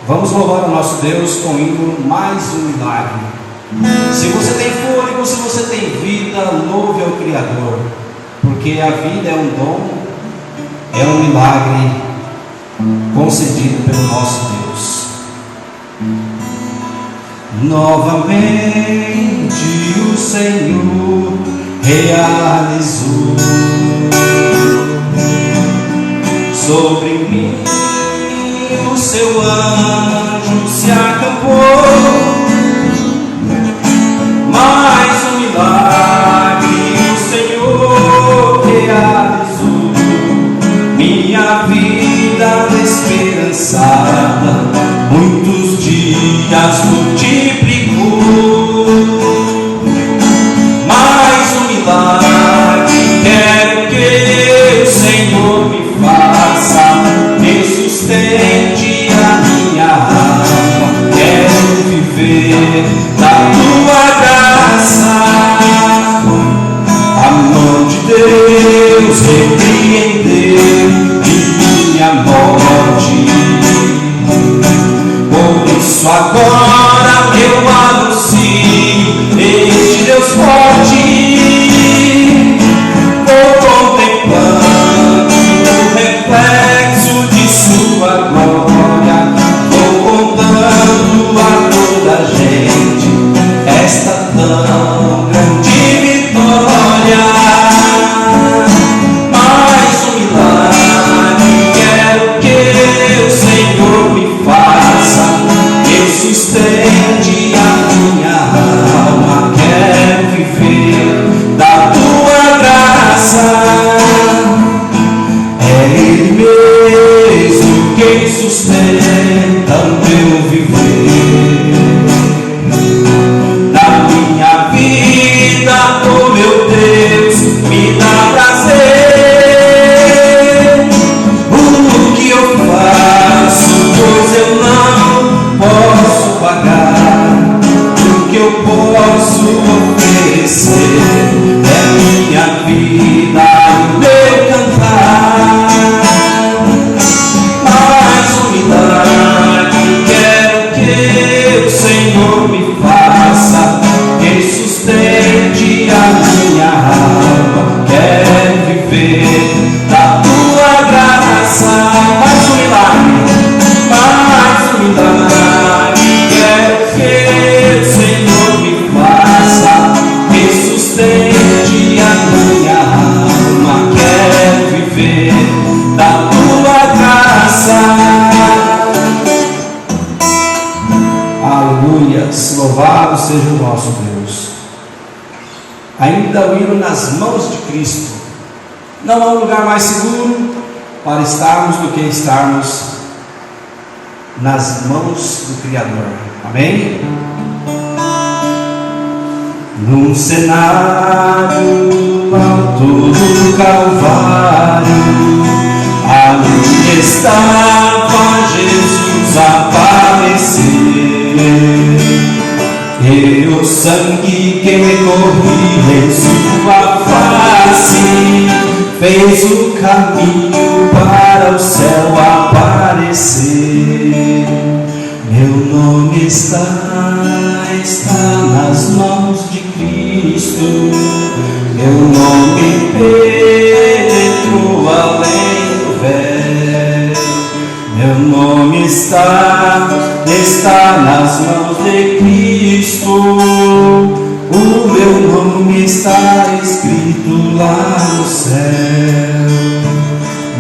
Vamos louvar o nosso Deus com o hino Mais um Milagre. Se você tem fôlego, se você tem vida, louve ao Criador, porque a vida é um dom, é um milagre concedido pelo nosso Deus. Novamente o Senhor realizou sobre mim, o seu anjo se acampou. Mais um milagre o Senhor realizou, minha vida desesperançada muitos dias multiplicou. Mais um milagre quero que o Senhor me faça, me sustente a minha alma. Quero viver da tua graça, a mão de Deus repreendeu minha morte. Por isso agora eu anuncio este Deus forte. Vou contemplando o reflexo de sua glória, vou contando a toda a gente esta tão grande vitória. Mais um milagre quero que o Senhor me faça, me sustente a minha alma. Quero viver da tua graça, é Ele mesmo quem sustenta o meu viver. Na minha vida, oh meu Deus, me dá prazer o que eu faço, pois eu não posso pagar. O que eu posso oferecer é minha vida e meu cantar. Mais um milagre quero que o Senhor me faça, que sustente a minha alma. Quero viver da tua graça. Mais um milagre, mais um milagre quero que o Senhor me faça, que sustente a minha alma. Quero viver da tua graça. Aleluias, louvado seja o nosso Deus. Ainda o hino Nas Mãos de Cristo. Não há um lugar mais seguro para estarmos do que estarmos nas mãos do Criador. Amém? Num cenário alto do Calvário, ali estava Jesus aparecer. E o sangue que corria em sua face fez o caminho para o céu aparecer. Meu nome está nas mãos de Cristo. Meu nome penetrou além do véu. Meu nome está nas mãos de Cristo. O meu nome está escrito lá no céu.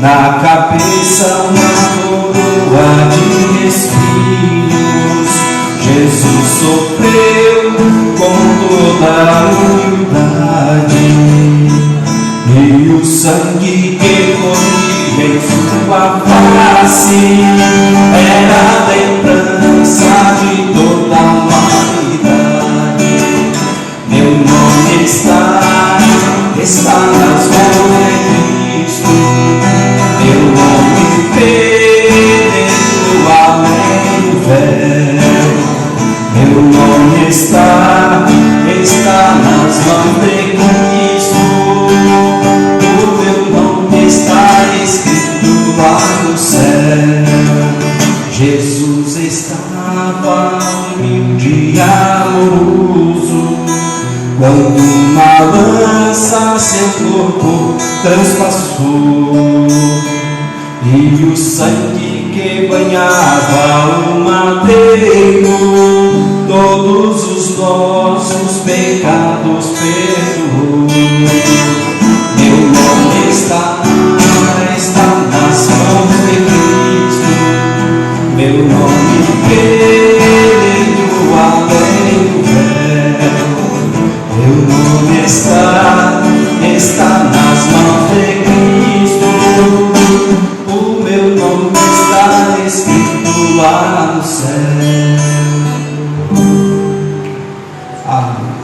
Na cabeça uma coroa de espinhos, Jesus sofreu com toda a humildade, e o sangue que corria em sua face era a lembrança de toda a humanidade. Meu nome está nas mãos de Cristo. Meu nome penetrou além do véu. Meu nome está nas mãos de Cristo. O meu nome está escrito lá no céu. Jesus Jesus estava humilde e amoroso, quando uma lança seu corpo transpassou, e o sangue que banhava o madeiro todos os nossos pecados perdoou. Meu nome está nas mãos de Cristo, meu nome veio além do véu. Meu nome está nas mãos de Cristo, o meu nome está escrito lá no céu. Aleluia.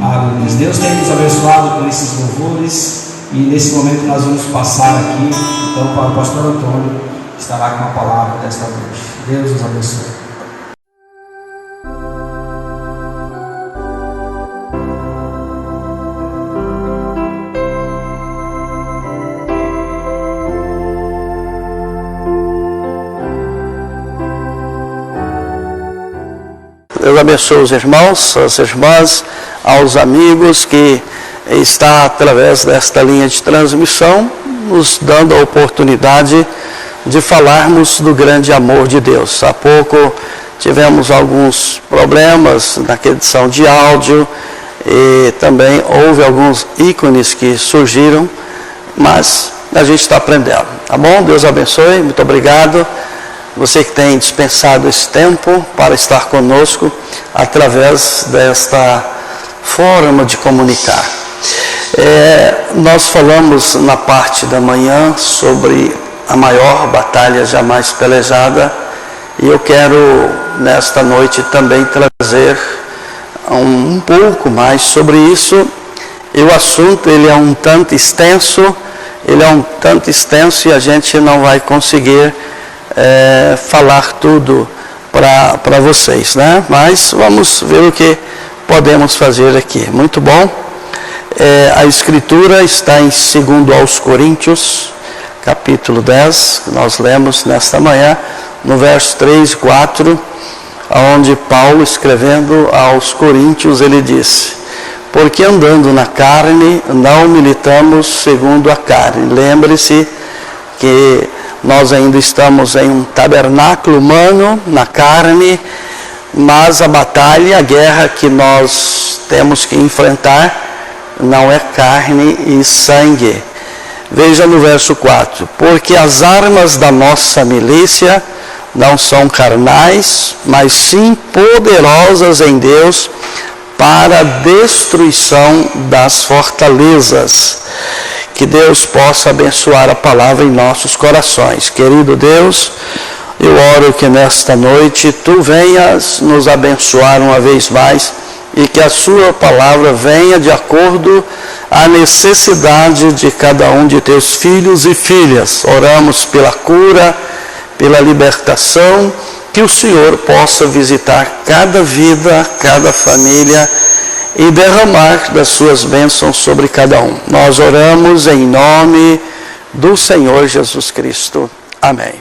Aleluia. Deus tem nos abençoado com esses louvores, e nesse momento nós vamos passar aqui então para o pastor Antônio, que estará com a palavra desta noite. Deus nos abençoe. Deus abençoe os irmãos, as irmãs, aos amigos que está através desta linha de transmissão, nos dando a oportunidade de falarmos do grande amor de Deus. Há pouco tivemos alguns problemas na edição de áudio e também houve alguns ícones que surgiram, mas a gente está aprendendo, tá bom? Deus abençoe, muito obrigado. Você que tem dispensado esse tempo para estar conosco através desta forma de comunicar. Nós falamos na parte da manhã sobre a maior batalha jamais pelejada, e eu quero nesta noite também trazer um pouco mais sobre isso. E o assunto ele é um tanto extenso e a gente não vai conseguir falar tudo para vocês, né? Mas vamos ver o que podemos fazer aqui. Muito bom. A escritura está em 2 aos Coríntios, capítulo 10, que nós lemos nesta manhã, no verso 3 e 4, onde Paulo, escrevendo aos Coríntios, ele disse: porque andando na carne, não militamos segundo a carne. Lembre-se que nós ainda estamos em um tabernáculo humano, na carne, mas a batalha, a guerra que nós temos que enfrentar não é carne e sangue. Veja no verso 4: porque as armas da nossa milícia não são carnais, mas sim poderosas em Deus para a destruição das fortalezas. Que Deus possa abençoar a palavra em nossos corações. Querido Deus, eu oro que nesta noite Tu venhas nos abençoar uma vez mais e que a Sua palavra venha de acordo à necessidade de cada um de Teus filhos e filhas. Oramos pela cura, pela libertação, que o Senhor possa visitar cada vida, cada família e derramar das suas bênçãos sobre cada um. Nós oramos em nome do Senhor Jesus Cristo. Amém.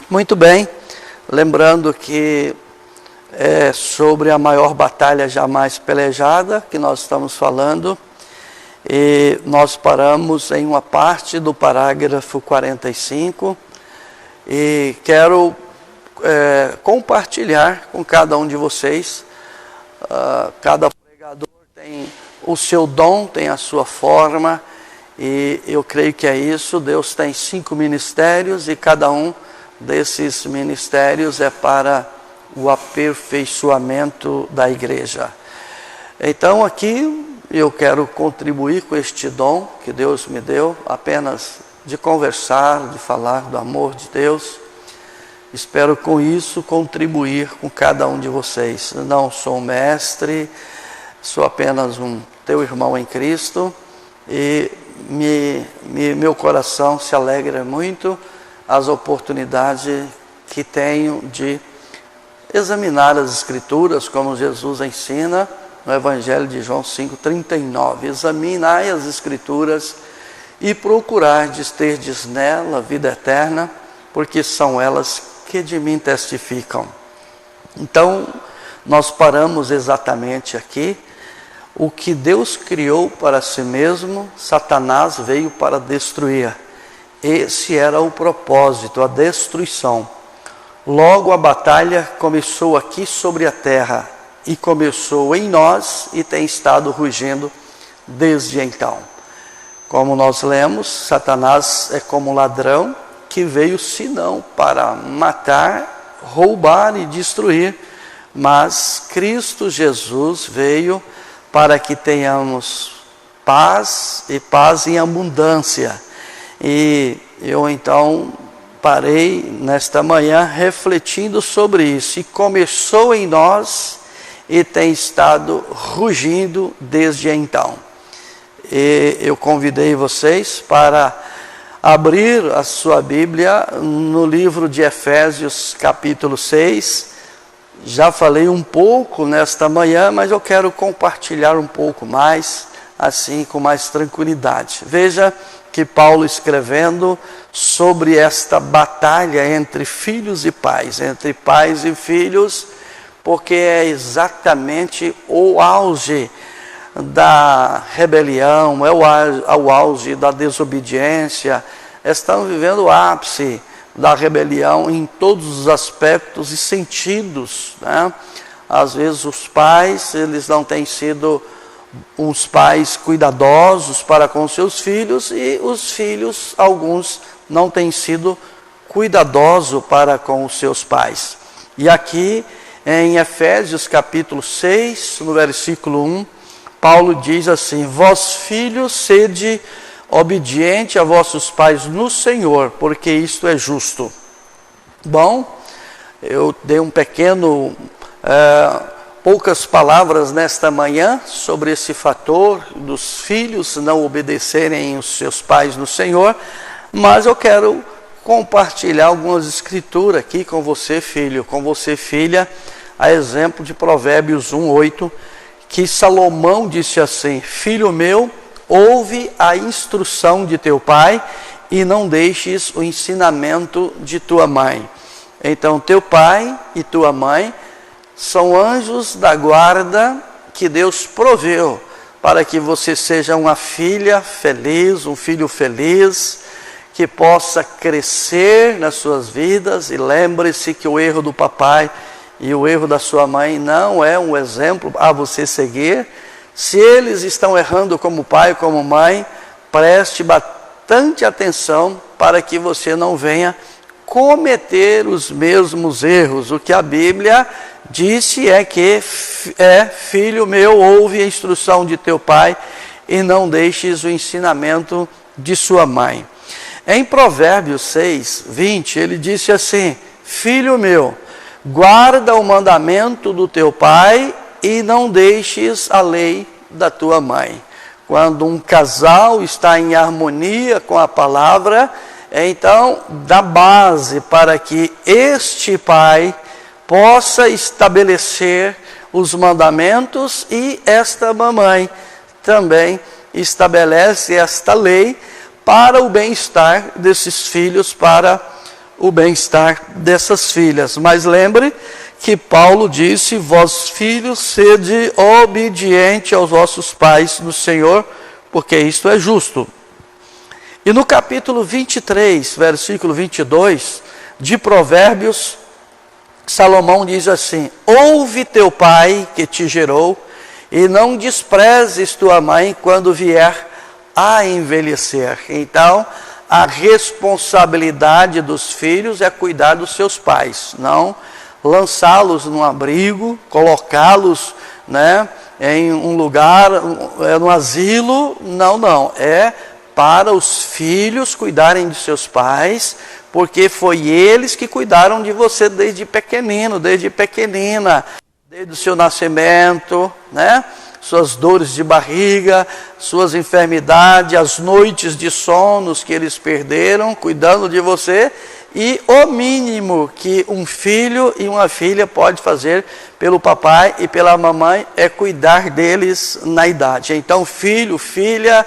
Muito bem, lembrando que é sobre a maior batalha jamais pelejada que nós estamos falando, e nós paramos em uma parte do parágrafo 45, e quero compartilhar com cada um de vocês. Cada pregador tem o seu dom, tem a sua forma, e eu creio que é isso. Deus tem 5 ministérios e cada um desses ministérios é para o aperfeiçoamento da igreja. Então aqui eu quero contribuir com este dom que Deus me deu, apenas de conversar, de falar do amor de Deus. Espero com isso contribuir com cada um de vocês. Não sou um mestre, sou apenas um teu irmão em Cristo, e meu coração se alegra muito as oportunidades que tenho de examinar as Escrituras, como Jesus ensina no Evangelho de João 5,39. Examinai as Escrituras e procurardes terdes nela vida eterna, porque são elas que de mim testificam. Então, nós paramos exatamente aqui. O que Deus criou para si mesmo, Satanás veio para destruir. Esse era o propósito, a destruição. Logo a batalha começou aqui sobre a terra, e começou em nós e tem estado rugindo desde então. Como nós lemos, Satanás é como ladrão que veio senão para matar, roubar e destruir, mas Cristo Jesus veio para que tenhamos paz e paz em abundância. E eu então parei nesta manhã refletindo sobre isso, e começou em nós e tem estado rugindo desde então. E eu convidei vocês para abrir a sua Bíblia no livro de Efésios capítulo 6, já falei um pouco nesta manhã, mas eu quero compartilhar um pouco mais, assim, com mais tranquilidade. Veja que Paulo escrevendo sobre esta batalha entre filhos e pais, entre pais e filhos, porque é exatamente o auge da rebelião, é o auge da desobediência. Estão vivendo o ápice da rebelião em todos os aspectos e sentidos, né? Às vezes os pais, eles não têm sido uns pais cuidadosos para com seus filhos, e os filhos, alguns, não têm sido cuidadosos para com os seus pais. E aqui em Efésios capítulo 6, no versículo 1, Paulo diz assim: vós filhos, sede obediente a vossos pais no Senhor, porque isto é justo. Bom, eu dei um pequeno, poucas palavras nesta manhã sobre esse fator dos filhos não obedecerem os seus pais no Senhor, mas eu quero compartilhar algumas escrituras aqui com você, filho, com você, filha, a exemplo de Provérbios 1:8, que Salomão disse assim: filho meu, ouve a instrução de teu pai e não deixes o ensinamento de tua mãe. Então, teu pai e tua mãe são anjos da guarda que Deus proveu para que você seja uma filha feliz, um filho feliz, que possa crescer nas suas vidas. E lembre-se que o erro do papai e o erro da sua mãe não é um exemplo a você seguir. Se eles estão errando como pai, como mãe, preste bastante atenção para que você não venha cometer os mesmos erros. O que a Bíblia disse é que filho meu, ouve a instrução de teu pai e não deixes o ensinamento de sua mãe. Em Provérbios 6:20, ele disse assim: filho meu, guarda o mandamento do teu pai e não deixes a lei da tua mãe. Quando um casal está em harmonia com a palavra, então dá base para que este pai possa estabelecer os mandamentos, e esta mamãe também estabelece esta lei para o bem-estar desses filhos, para o bem-estar dessas filhas. Mas lembre que Paulo disse: vós filhos, sede obediente aos vossos pais no Senhor, porque isto é justo. E no capítulo 23, versículo 22 de Provérbios, Salomão diz assim: ouve teu pai que te gerou, e não desprezes tua mãe quando vier a envelhecer. Então, a responsabilidade dos filhos é cuidar dos seus pais, não lançá-los num abrigo, colocá-los, né, em um lugar, no asilo. Não, é para os filhos cuidarem de seus pais, porque foi eles que cuidaram de você desde pequenino, desde pequenina, desde o seu nascimento, né? Suas dores de barriga, suas enfermidades, as noites de sonos que eles perderam, cuidando de você. E o mínimo que um filho e uma filha pode fazer pelo papai e pela mamãe é cuidar deles na idade. Então, filho, filha,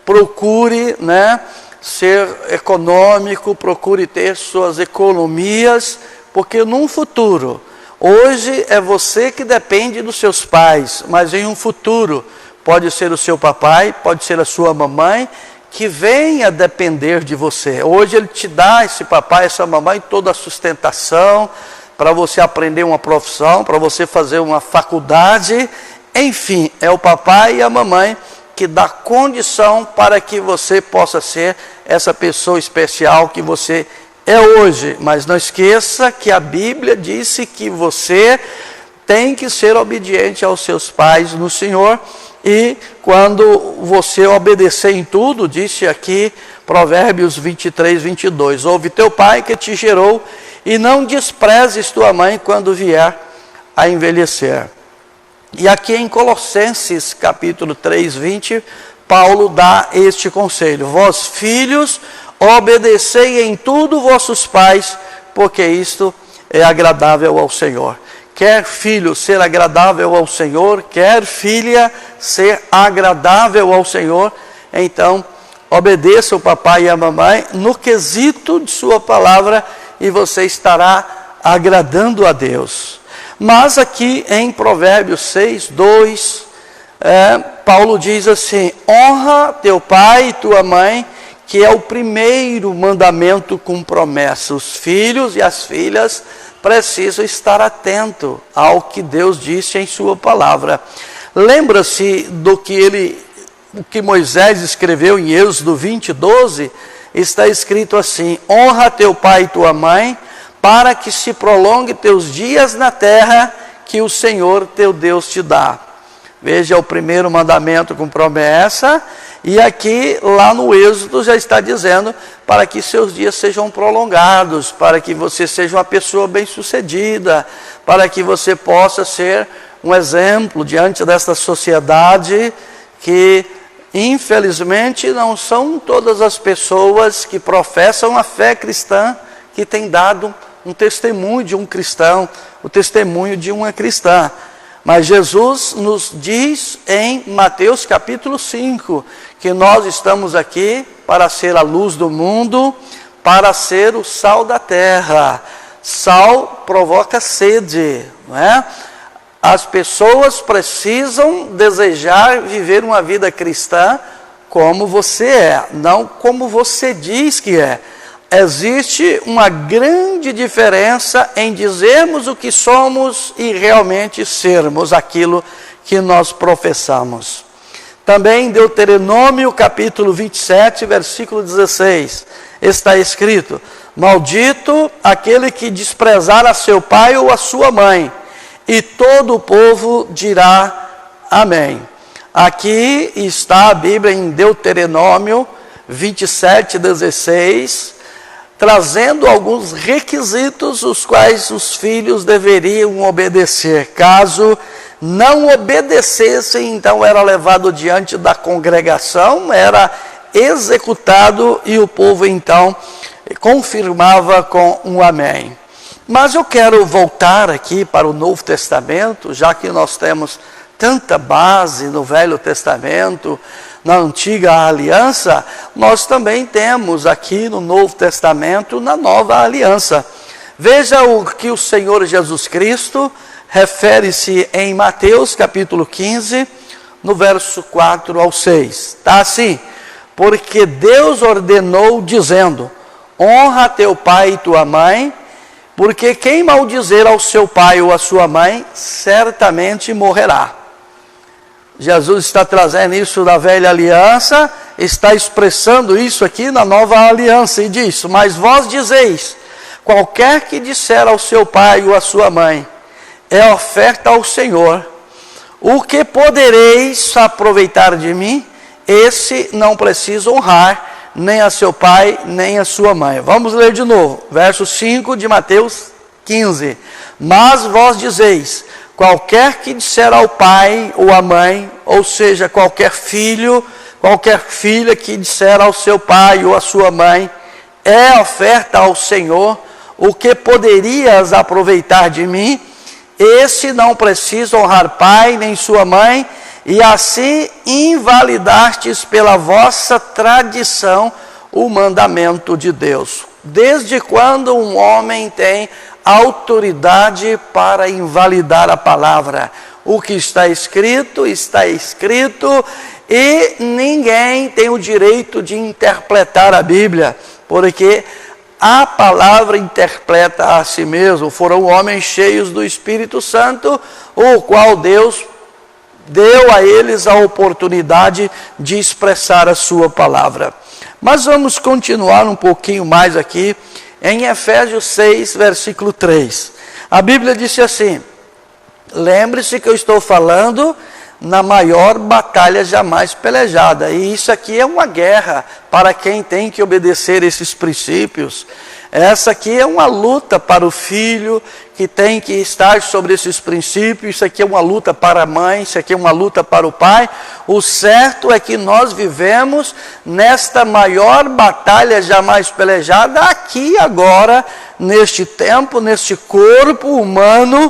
procure, né, ser econômico, procure ter suas economias, porque num futuro, hoje é você que depende dos seus pais, mas em um futuro pode ser o seu papai, pode ser a sua mamãe, que venha depender de você. Hoje ele te dá, esse papai, essa mamãe, toda a sustentação, para você aprender uma profissão, para você fazer uma faculdade, enfim, é o papai e a mamãe que dá condição para que você possa ser essa pessoa especial que você é hoje. Mas não esqueça que a Bíblia disse que você tem que ser obediente aos seus pais no Senhor, e quando você obedecer em tudo, disse aqui Provérbios 23, 22, ouve teu pai que te gerou, e não desprezes tua mãe quando vier a envelhecer. E aqui em Colossenses capítulo 3, 20, Paulo dá este conselho: vós filhos, obedecei em tudo vossos pais, porque isto é agradável ao Senhor. Quer filho ser agradável ao Senhor, quer filha ser agradável ao Senhor, então obedeça o papai e a mamãe no quesito de sua palavra, e você estará agradando a Deus. Mas aqui em Provérbios 6, 2, Paulo diz assim: honra teu pai e tua mãe, que é o primeiro mandamento com promessa. Os filhos e as filhas precisam estar atentos ao que Deus disse em sua palavra. Lembra-se do que Moisés escreveu em Êxodo 20, 12? Está escrito assim: honra teu pai e tua mãe, para que se prolongue teus dias na terra que o Senhor teu Deus te dá. Veja, o primeiro mandamento com promessa, e aqui lá no Êxodo já está dizendo para que seus dias sejam prolongados, para que você seja uma pessoa bem-sucedida, para que você possa ser um exemplo diante desta sociedade que, infelizmente, não são todas as pessoas que professam a fé cristã que têm dado um testemunho de um cristão, o testemunho de uma cristã. Mas Jesus nos diz em Mateus capítulo 5, que nós estamos aqui para ser a luz do mundo, para ser o sal da terra. Sal provoca sede, não é? As pessoas precisam desejar viver uma vida cristã como você é, não como você diz que é. Existe uma grande diferença em dizermos o que somos e realmente sermos aquilo que nós professamos. Também em Deuteronômio capítulo 27, versículo 16, está escrito: maldito aquele que desprezar a seu pai ou a sua mãe, e todo o povo dirá amém. Aqui está a Bíblia em Deuteronômio 27, 16, trazendo alguns requisitos os quais os filhos deveriam obedecer. Caso não obedecessem, então era levado diante da congregação, era executado, e o povo então confirmava com um amém. Mas eu quero voltar aqui para o Novo Testamento, já que nós temos tanta base no Velho Testamento, na Antiga Aliança, nós também temos aqui no Novo Testamento, na Nova Aliança. Veja o que o Senhor Jesus Cristo refere-se em Mateus capítulo 15, no verso 4 ao 6. Está assim: porque Deus ordenou dizendo, honra teu pai e tua mãe, porque quem maldizer ao seu pai ou à sua mãe, certamente morrerá. Jesus está trazendo isso da velha aliança, está expressando isso aqui na nova aliança, e diz: mas vós dizeis, qualquer que disser ao seu pai ou à sua mãe, é oferta ao Senhor, o que podereis aproveitar de mim? Esse não precisa honrar nem a seu pai, nem a sua mãe. Vamos ler de novo, verso 5 de Mateus 15. Mas vós dizeis, qualquer que disser ao pai ou à mãe, ou seja, qualquer filho, qualquer filha que disser ao seu pai ou à sua mãe, é oferta ao Senhor, o que poderias aproveitar de mim? Esse não precisa honrar pai nem sua mãe, e assim invalidastes pela vossa tradição o mandamento de Deus. Desde quando um homem tem autoridade para invalidar a palavra? O que está escrito, e ninguém tem o direito de interpretar a Bíblia, porque a palavra interpreta a si mesmo. Foram homens cheios do Espírito Santo, o qual Deus deu a eles a oportunidade de expressar a sua palavra. Mas vamos continuar um pouquinho mais aqui, em Efésios 6, versículo 3. A Bíblia disse assim: lembre-se que eu estou falando na maior batalha jamais pelejada. E isso aqui é uma guerra para quem tem que obedecer esses princípios. Essa aqui é uma luta para o filho que tem que estar sobre esses princípios. Isso aqui é uma luta para a mãe, isso aqui é uma luta para o pai. O certo é que nós vivemos nesta maior batalha jamais pelejada, aqui agora, neste tempo, neste corpo humano,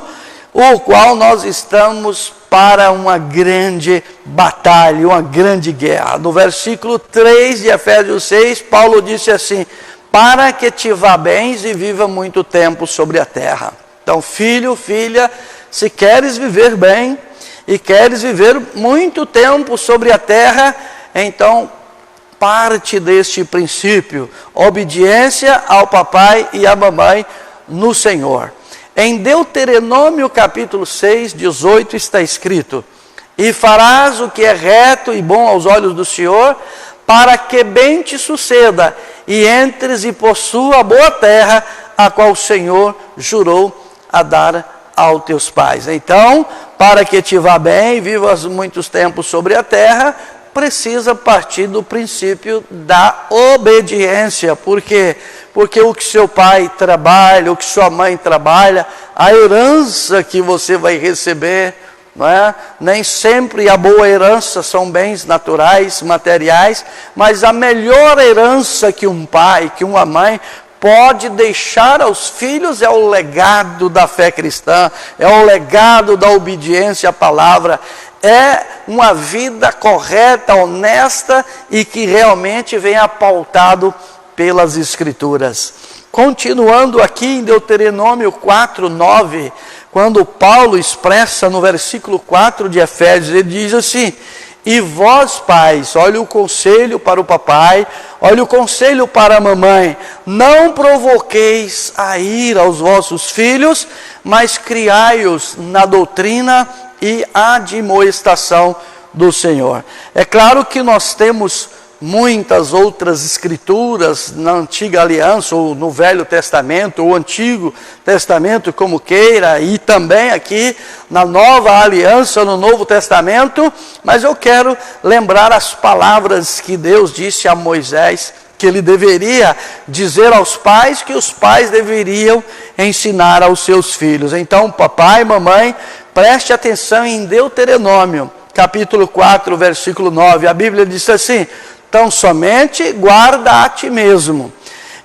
o qual nós estamos para uma grande batalha, uma grande guerra. No versículo 3 de Efésios 6, Paulo disse assim: para que te vá bem e viva muito tempo sobre a terra. Então, filho, filha, se queres viver bem e queres viver muito tempo sobre a terra, então parte deste princípio: obediência ao papai e à mamãe no Senhor. Em Deuteronômio capítulo 6, 18 está escrito: e farás o que é reto e bom aos olhos do Senhor, para que bem te suceda, e entres e possua a boa terra, a qual o Senhor jurou a dar aos teus pais. Então, para que te vá bem e vivas muitos tempos sobre a terra, precisa partir do princípio da obediência. Por quê? Porque o que seu pai trabalha, o que sua mãe trabalha, a herança que você vai receber, não é? Nem sempre a boa herança são bens naturais, materiais, mas a melhor herança que um pai, que uma mãe pode deixar aos filhos é o legado da fé cristã, é o legado da obediência à palavra, é uma vida correta, honesta e que realmente venha pautado pelas Escrituras. Continuando aqui em Deuteronômio 4, 9, quando Paulo expressa no versículo 4 de Efésios, ele diz assim: e vós pais, olha o conselho para o papai, olha o conselho para a mamãe, não provoqueis a ira aos vossos filhos, mas criai-os na doutrina e admoestação do Senhor. É claro que nós temos muitas outras escrituras na antiga aliança, ou no Velho Testamento, ou Antigo Testamento, como queira, e também aqui na Nova Aliança, no Novo Testamento, mas eu quero lembrar as palavras que Deus disse a Moisés, que ele deveria dizer aos pais, que os pais deveriam ensinar aos seus filhos. Então, papai e mamãe, preste atenção em Deuteronômio, capítulo 4, versículo 9, a Bíblia diz assim: então somente guarda a ti mesmo,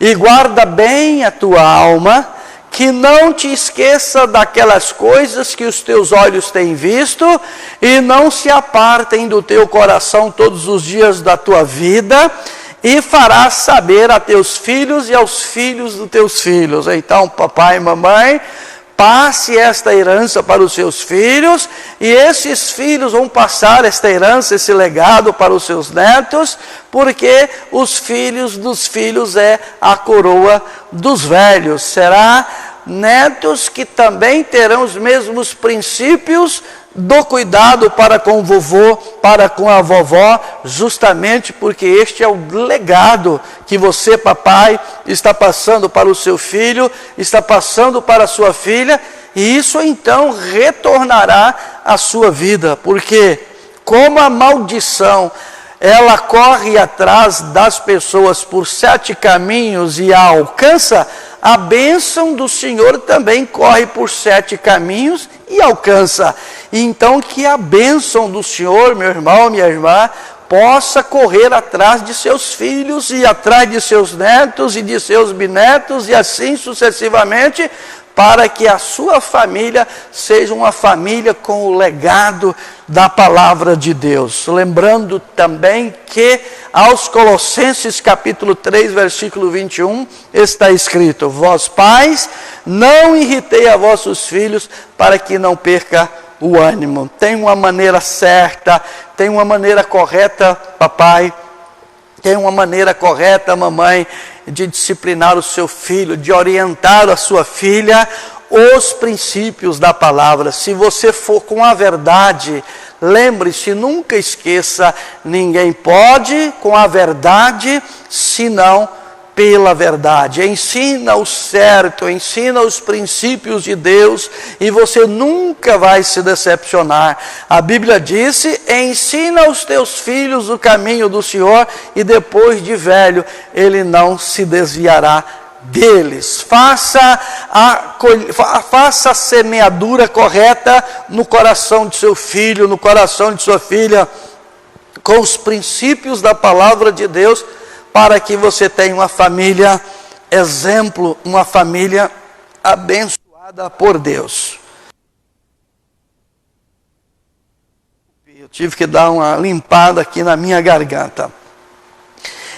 e guarda bem a tua alma, que não te esqueça daquelas coisas que os teus olhos têm visto, e não se apartem do teu coração todos os dias da tua vida, e farás saber a teus filhos e aos filhos dos teus filhos. Então, papai e mamãe, passe esta herança para os seus filhos, e esses filhos vão passar esta herança, esse legado para os seus netos, porque os filhos dos filhos é a coroa dos velhos. Será netos que também terão os mesmos princípios do cuidado para com o vovô, para com a vovó, justamente porque este é o legado que você, papai, está passando para o seu filho, está passando para a sua filha, e isso então retornará à sua vida, porque como a maldição, ela corre atrás das pessoas por 7 caminhos e a alcança, a bênção do Senhor também corre por 7 caminhos e alcança. Então que a bênção do Senhor, meu irmão, minha irmã, possa correr atrás de seus filhos e atrás de seus netos e de seus bisnetos e assim sucessivamente, para que a sua família seja uma família com o legado da palavra de Deus. Lembrando também que aos Colossenses capítulo 3, versículo 21, está escrito: vós pais, não irritei a vossos filhos, para que não perca o ânimo. Tem uma maneira certa, tem uma maneira correta, papai, tem uma maneira correta, mamãe, de disciplinar o seu filho, de orientar a sua filha os princípios da palavra. Se você for com a verdade, lembre-se, nunca esqueça, ninguém pode com a verdade, senão pela verdade. Ensina o certo, ensina os princípios de Deus e você nunca vai se decepcionar. A Bíblia disse: ensina aos teus filhos o caminho do Senhor e depois de velho ele não se desviará deles. Faça a semeadura correta no coração de seu filho, no coração de sua filha, com os princípios da palavra de Deus, para que você tenha uma família exemplo, uma família abençoada por Deus. Eu tive que dar uma limpada aqui na minha garganta.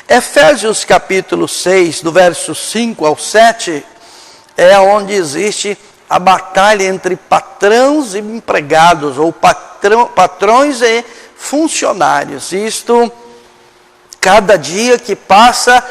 Efésios capítulo 6, do verso 5 ao 7, é onde existe a batalha entre patrões e empregados, ou patrões e funcionários. Isto, cada dia que passa,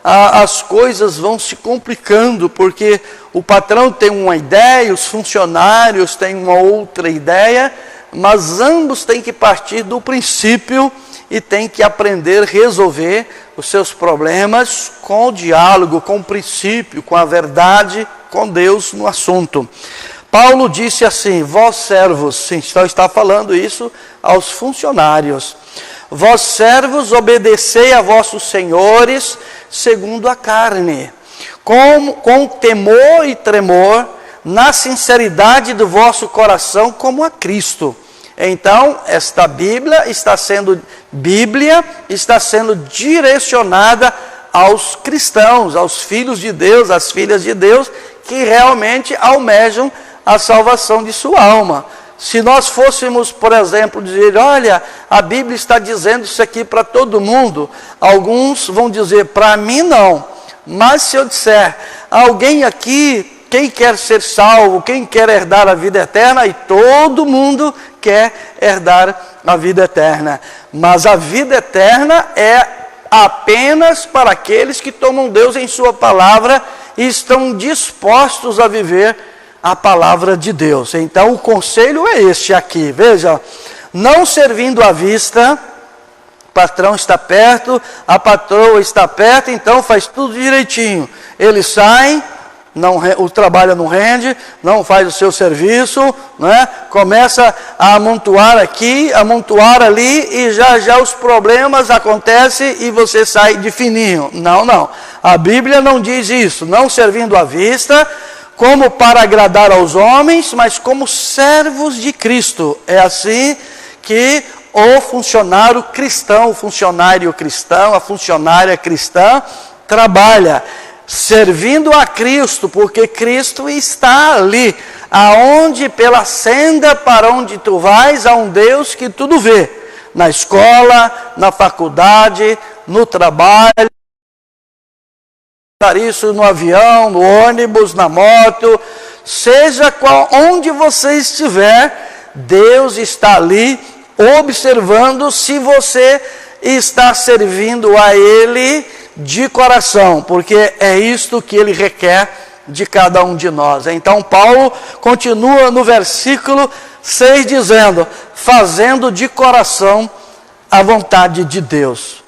as coisas vão se complicando, porque o patrão tem uma ideia, os funcionários têm uma outra ideia, mas ambos têm que partir do princípio e têm que aprender a resolver os seus problemas com o diálogo, com o princípio, com a verdade, com Deus no assunto. Paulo disse assim: vós servos, então está falando isso aos funcionários, vós servos, obedecei a vossos senhores segundo a carne, com temor e tremor, na sinceridade do vosso coração, como a Cristo. Então, esta Bíblia está sendo direcionada aos cristãos, aos filhos de Deus, às filhas de Deus, que realmente almejam a salvação de sua alma. Se nós fôssemos, por exemplo, dizer: olha, a Bíblia está dizendo isso aqui para todo mundo, alguns vão dizer: para mim não. Mas se eu disser: alguém aqui, quem quer ser salvo, quem quer herdar a vida eterna, e todo mundo quer herdar a vida eterna. Mas a vida eterna é apenas para aqueles que tomam Deus em sua palavra e estão dispostos a viver a palavra de Deus. Então o conselho é este aqui, veja: não servindo à vista, o patrão está perto, a patroa está perto, então faz tudo direitinho. Eles saem, o trabalho não rende, não faz o seu serviço, né? Começa a amontoar aqui, amontoar ali, e já os problemas acontecem e você sai de fininho. Não, a Bíblia não diz isso. Não servindo à vista, como para agradar aos homens, mas como servos de Cristo. É assim que o funcionário cristão, a funcionária cristã trabalha, servindo a Cristo, porque Cristo está ali, aonde, pela senda para onde tu vais, há um Deus que tudo vê, na escola, na faculdade, no trabalho, isso no avião, no ônibus, na moto, seja onde você estiver, Deus está ali observando se você está servindo a Ele de coração, porque é isto que Ele requer de cada um de nós. Então Paulo continua no versículo 6 dizendo: fazendo de coração a vontade de Deus.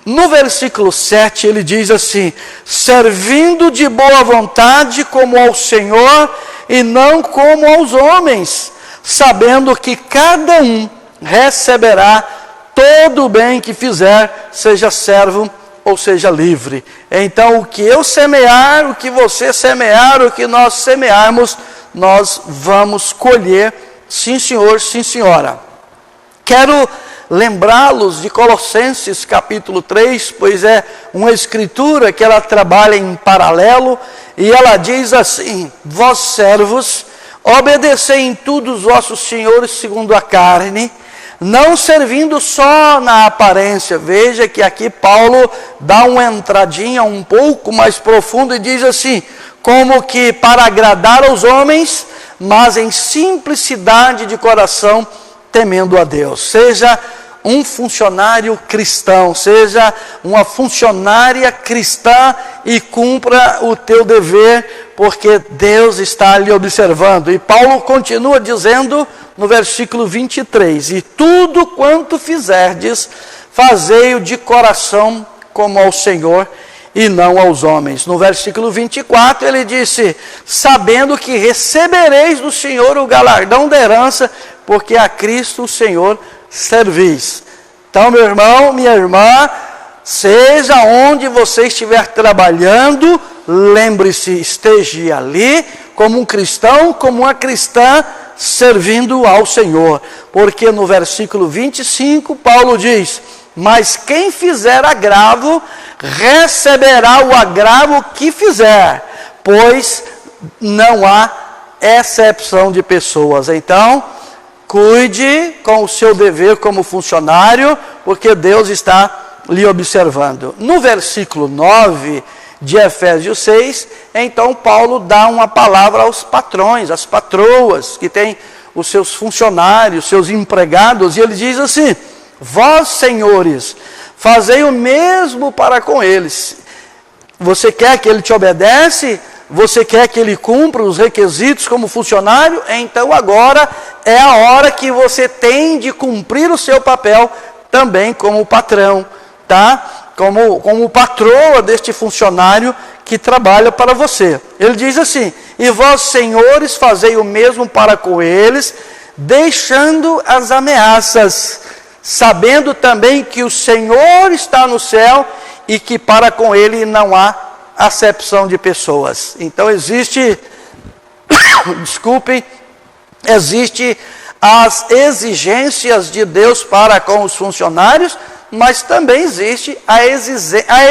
No versículo 7 ele diz assim: servindo de boa vontade como ao Senhor e não como aos homens, sabendo que cada um receberá todo o bem que fizer, seja servo ou seja livre. Então o que eu semear, o que você semear, o que nós semearmos, nós vamos colher, sim senhor, sim senhora. Quero lembrá-los de Colossenses capítulo 3, pois é uma escritura que ela trabalha em paralelo, e ela diz assim: vós servos, obedecei em tudo os vossos senhores segundo a carne, não servindo só na aparência. Veja que aqui Paulo dá uma entradinha um pouco mais profunda e diz assim, como que para agradar aos homens, mas em simplicidade de coração, temendo a Deus. Seja um funcionário cristão, seja uma funcionária cristã e cumpra o teu dever, porque Deus está lhe observando. E Paulo continua dizendo no versículo 23, e tudo quanto fizerdes, fazei-o de coração como ao Senhor e não aos homens. No versículo 24 ele disse, sabendo que recebereis do Senhor o galardão da herança, porque a Cristo o Senhor servis. Então, meu irmão, minha irmã, seja onde você estiver trabalhando, lembre-se, esteja ali como um cristão, como uma cristã, servindo ao Senhor. Porque no versículo 25, Paulo diz, mas quem fizer agravo, receberá o agravo que fizer, pois não há exceção de pessoas. Então, cuide com o seu dever como funcionário, porque Deus está lhe observando. No versículo 9 de Efésios 6, então Paulo dá uma palavra aos patrões, às patroas, que têm os seus funcionários, seus empregados, e ele diz assim, vós, senhores, fazei o mesmo para com eles. Você quer que ele te obedece? Você quer que ele cumpra os requisitos como funcionário? Então agora é a hora que você tem de cumprir o seu papel também como patrão, tá? Como patroa deste funcionário que trabalha para você. Ele diz assim, e vós, senhores, fazei o mesmo para com eles, deixando as ameaças, sabendo também que o Senhor está no céu e que para com ele não há acepção de pessoas. Então existe, existe as exigências de Deus para com os funcionários, mas também existe a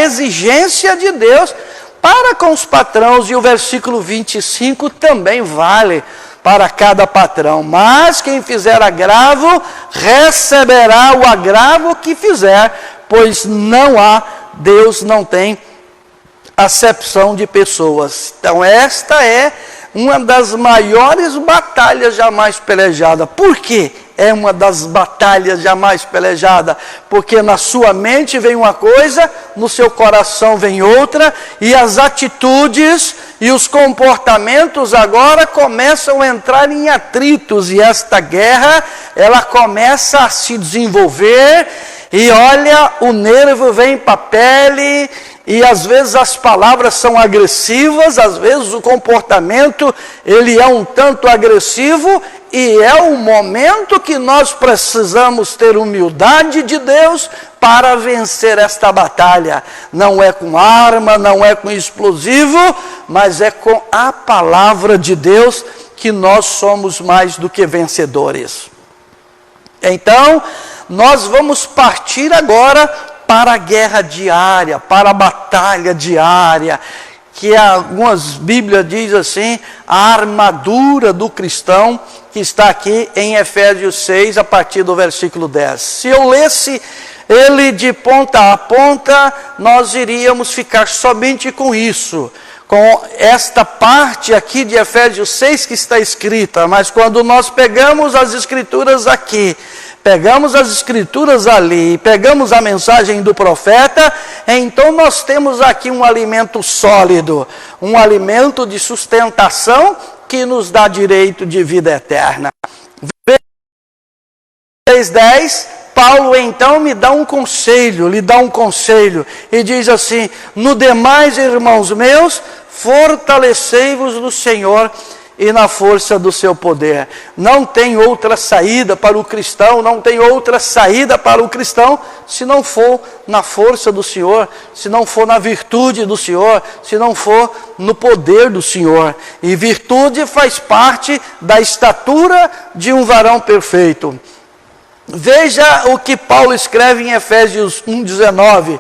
exigência de Deus para com os patrões, e o versículo 25 também vale para cada patrão. Mas quem fizer agravo, receberá o agravo que fizer, pois Deus não tem acepção de pessoas. Então esta é uma das maiores batalhas jamais pelejadas. Por quê? É uma das batalhas jamais pelejadas, porque na sua mente vem uma coisa, no seu coração vem outra, e as atitudes e os comportamentos agora começam a entrar em atritos, e esta guerra, ela começa a se desenvolver, e olha, o nervo vem para a pele, e às vezes as palavras são agressivas, às vezes o comportamento ele é um tanto agressivo, e é o momento que nós precisamos ter humildade de Deus para vencer esta batalha. Não é com arma, não é com explosivo, mas é com a palavra de Deus que nós somos mais do que vencedores. Então, nós vamos partir agora para a guerra diária, para a batalha diária, que algumas Bíblias dizem assim, a armadura do cristão, que está aqui em Efésios 6, a partir do versículo 10. Se eu lesse ele de ponta a ponta, nós iríamos ficar somente com isso, com esta parte aqui de Efésios 6 que está escrita, mas quando nós pegamos as escrituras aqui, pegamos as escrituras ali, pegamos a mensagem do profeta, então nós temos aqui um alimento sólido, um alimento de sustentação que nos dá direito de vida eterna. 6:10, Paulo então lhe dá um conselho, e diz assim, no demais, irmãos meus, fortalecei-vos no Senhor e na força do seu poder. Não tem outra saída para o cristão, se não for na força do Senhor, se não for na virtude do Senhor, se não for no poder do Senhor. E virtude faz parte da estatura de um varão perfeito. Veja o que Paulo escreve em Efésios 1:19.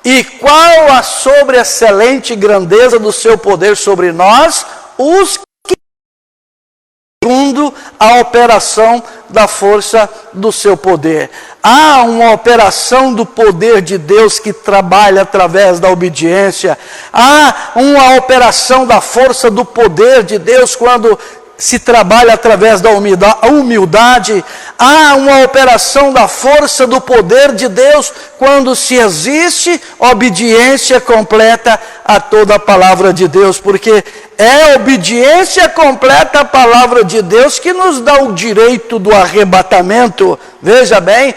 E qual a sobreexcelente grandeza do seu poder sobre nós, os que, segundo a operação da força do seu poder. Há uma operação do poder de Deus que trabalha através da obediência. Há uma operação da força do poder de Deus quando se trabalha através da humildade. Há uma operação da força do poder de Deus quando se existe obediência completa a toda a palavra de Deus, porque é a obediência completa à palavra de Deus que nos dá o direito do arrebatamento. Veja bem,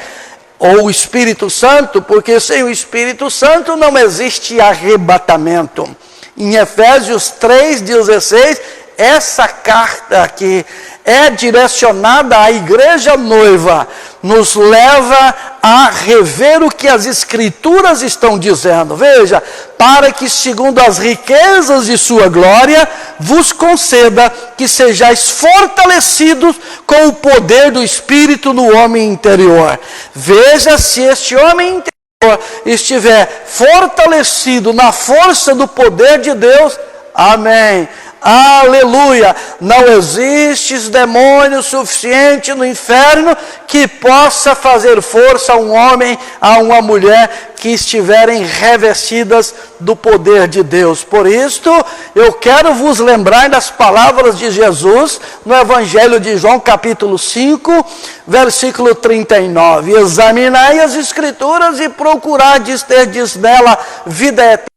ou o Espírito Santo, porque sem o Espírito Santo não existe arrebatamento. Em Efésios 3,16, essa carta aqui é direcionada à igreja noiva, nos leva a rever o que as Escrituras estão dizendo. Veja, para que segundo as riquezas de sua glória, vos conceda que sejais fortalecidos com o poder do Espírito no homem interior. Veja, se este homem interior estiver fortalecido na força do poder de Deus, amém. Aleluia! Não existe demônio suficiente no inferno que possa fazer força a um homem, a uma mulher que estiverem revestidas do poder de Deus. Por isto, eu quero vos lembrar das palavras de Jesus no Evangelho de João, capítulo 5, versículo 39. Examinai as Escrituras e procurardes terdes nela vida eterna.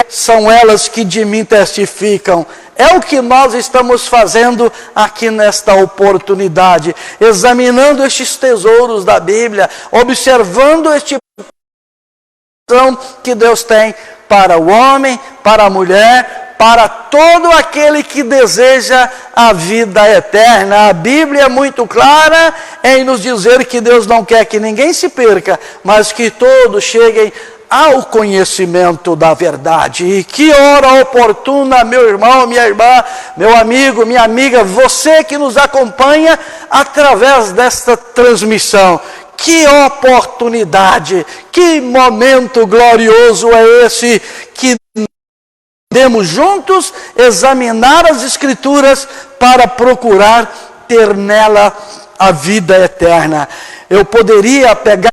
São elas que de mim testificam. É o que nós estamos fazendo aqui nesta oportunidade, examinando estes tesouros da Bíblia, observando este que Deus tem para o homem, para a mulher, para todo aquele que deseja a vida eterna. A Bíblia é muito clara em nos dizer que Deus não quer que ninguém se perca, mas que todos cheguem ao conhecimento da verdade. E que hora oportuna, meu irmão, minha irmã, meu amigo, minha amiga, você que nos acompanha através desta transmissão. Que oportunidade, que momento glorioso é esse que podemos juntos examinar as Escrituras para procurar ter nela a vida eterna. Eu poderia pegar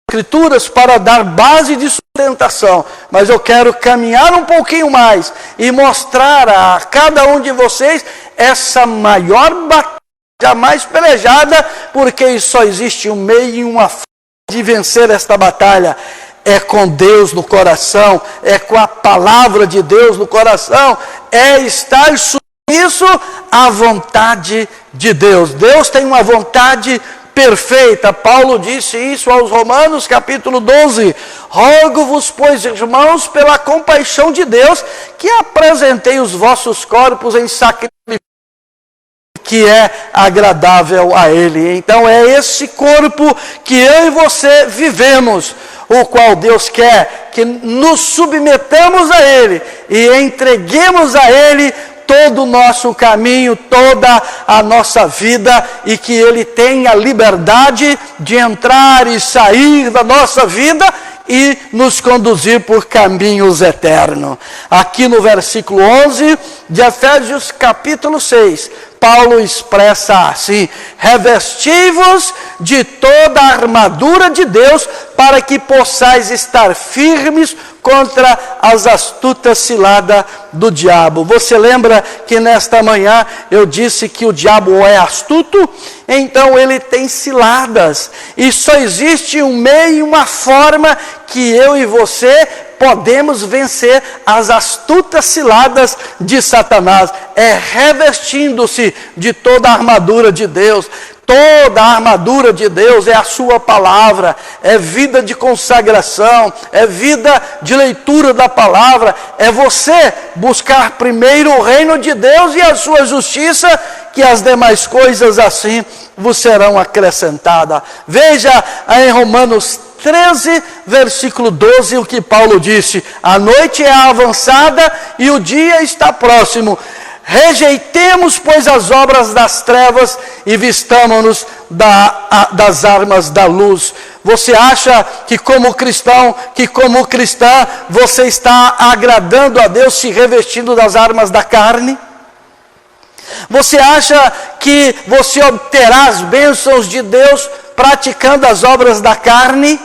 Escrituras para dar base de sustentação, mas eu quero caminhar um pouquinho mais e mostrar a cada um de vocês essa maior batalha jamais pelejada, porque só existe um meio e uma forma de vencer esta batalha. É com Deus no coração, é com a palavra de Deus no coração, é estar submisso à vontade de Deus. Deus tem uma vontade perfeita. Paulo disse isso aos Romanos, capítulo 12. Rogo-vos, pois, irmãos, pela compaixão de Deus, que apresentei os vossos corpos em sacrifício que é agradável a Ele. Então é esse corpo que eu e você vivemos, o qual Deus quer que nos submetamos a Ele e entreguemos a Ele todo o nosso caminho, toda a nossa vida, e que Ele tenha liberdade de entrar e sair da nossa vida e nos conduzir por caminhos eternos. Aqui no versículo 11 de Efésios capítulo 6, Paulo expressa assim: revesti-vos de toda a armadura de Deus, para que possais estar firmes contra as astutas ciladas do diabo. Você lembra que nesta manhã eu disse que o diabo é astuto? Então ele tem ciladas, e só existe um meio e uma forma que eu e você podemos vencer as astutas ciladas de Satanás, é revestindo-se de toda a armadura de Deus. Toda a armadura de Deus é a sua palavra, é vida de consagração, é vida de leitura da palavra, é você buscar primeiro o reino de Deus e a sua justiça, que as demais coisas assim vos serão acrescentadas. Veja em Romanos 13, versículo 12, o que Paulo disse: a noite é avançada e o dia está próximo. Rejeitemos, pois, as obras das trevas e vistamo-nos das armas da luz. Você acha que como cristão, que como cristã, você está agradando a Deus se revestindo das armas da carne? Você acha que você obterá as bênçãos de Deus praticando as obras da carne?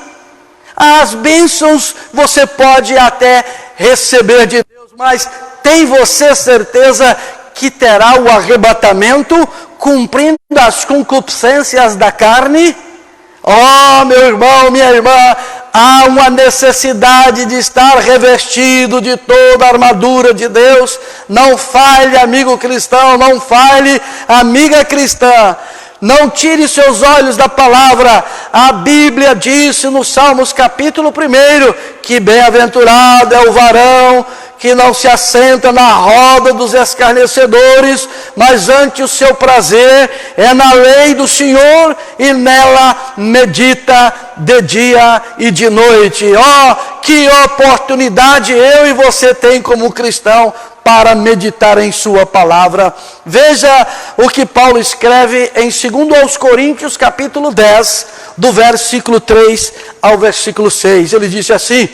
As bênçãos você pode até receber de Deus, mas tem você certeza que terá o arrebatamento cumprindo as concupiscências da carne? Oh, meu irmão, minha irmã, há uma necessidade de estar revestido de toda a armadura de Deus. Não falhe, amigo cristão, não falhe, amiga cristã. Não tire seus olhos da palavra. A Bíblia disse no Salmos capítulo 1, que bem-aventurado é o varão que não se assenta na roda dos escarnecedores, mas ante o seu prazer é na lei do Senhor, e nela medita de dia e de noite. Oh, que oportunidade eu e você tem como cristão para meditar em sua palavra. Veja o que Paulo escreve em 2 aos Coríntios, capítulo 10, do versículo 3 ao versículo 6. Ele disse assim: